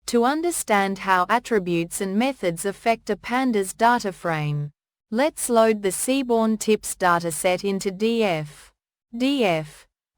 To understand how attributes and methods affect a pandas data frame, let's load the Seaborn tips dataset into df. df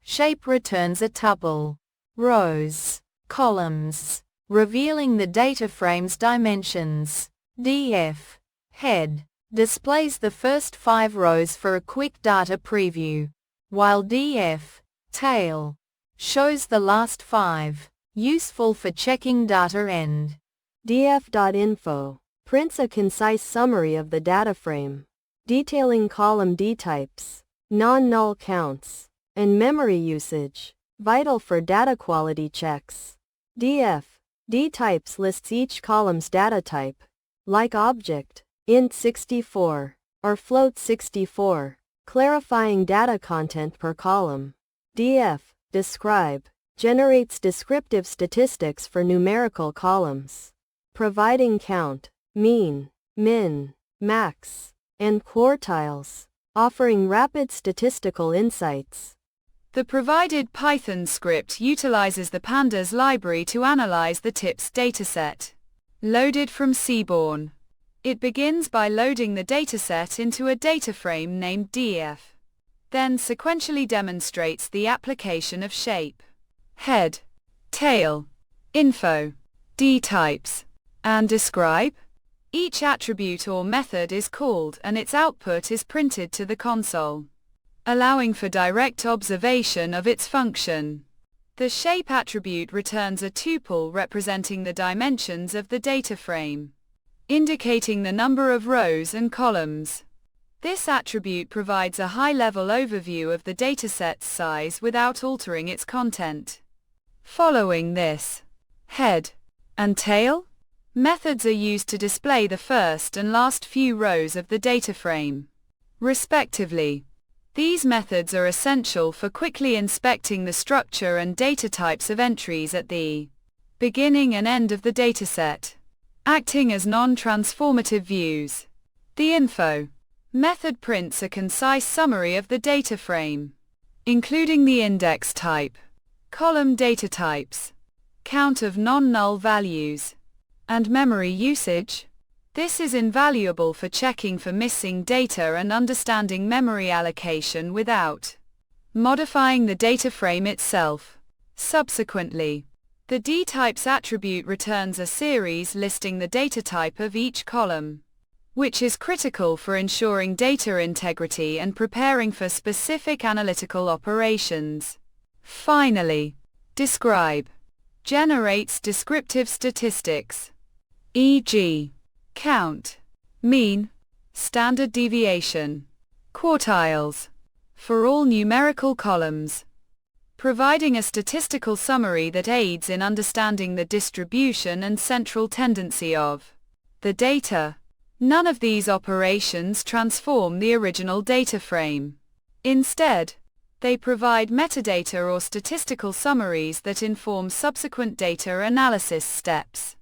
shape returns a tuple, rows, columns, revealing the data frame's dimensions. df head displays the first 5 rows for a quick data preview, while df tail shows the last 5, useful for checking data end. df.info prints a concise summary of the data frame, detailing column dtypes, non-null counts, and memory usage, vital for data quality checks. dtypes lists each column's data type, like object, int64, or float64, clarifying data content per column. describe generates descriptive statistics for numerical columns, providing count, mean, min, max, and quartiles, offering rapid statistical insights. The provided Python script utilizes the Pandas library to analyze the tips dataset, loaded from Seaborn. It begins by loading the dataset into a data frame named df, then sequentially demonstrates the application of shape, head, tail, info, dtypes, and describe. Each attribute or method is called and its output is printed to the console, allowing for direct observation of its function. The shape attribute returns a tuple representing the dimensions of the data frame, indicating the number of rows and columns. This attribute provides a high-level overview of the dataset's size without altering its content. Following this, head and tail methods are used to display the first and last few rows of the data frame, respectively. These methods are essential for quickly inspecting the structure and data types of entries at the beginning and end of the dataset, acting as non-transformative views. The info method prints a concise summary of the data frame, including the index type, column data types, count of non-null values, and memory usage. This is invaluable for checking for missing data and understanding memory allocation without modifying the data frame itself. Subsequently, the dtypes attribute returns a series listing the data type of each column, which is critical for ensuring data integrity and preparing for specific analytical operations. Finally, describe generates descriptive statistics, e.g., count, mean, standard deviation, quartiles, for all numerical columns, providing a statistical summary that aids in understanding the distribution and central tendency of the data. None of these operations transform the original data frame. Instead, they provide metadata or statistical summaries that inform subsequent data analysis steps.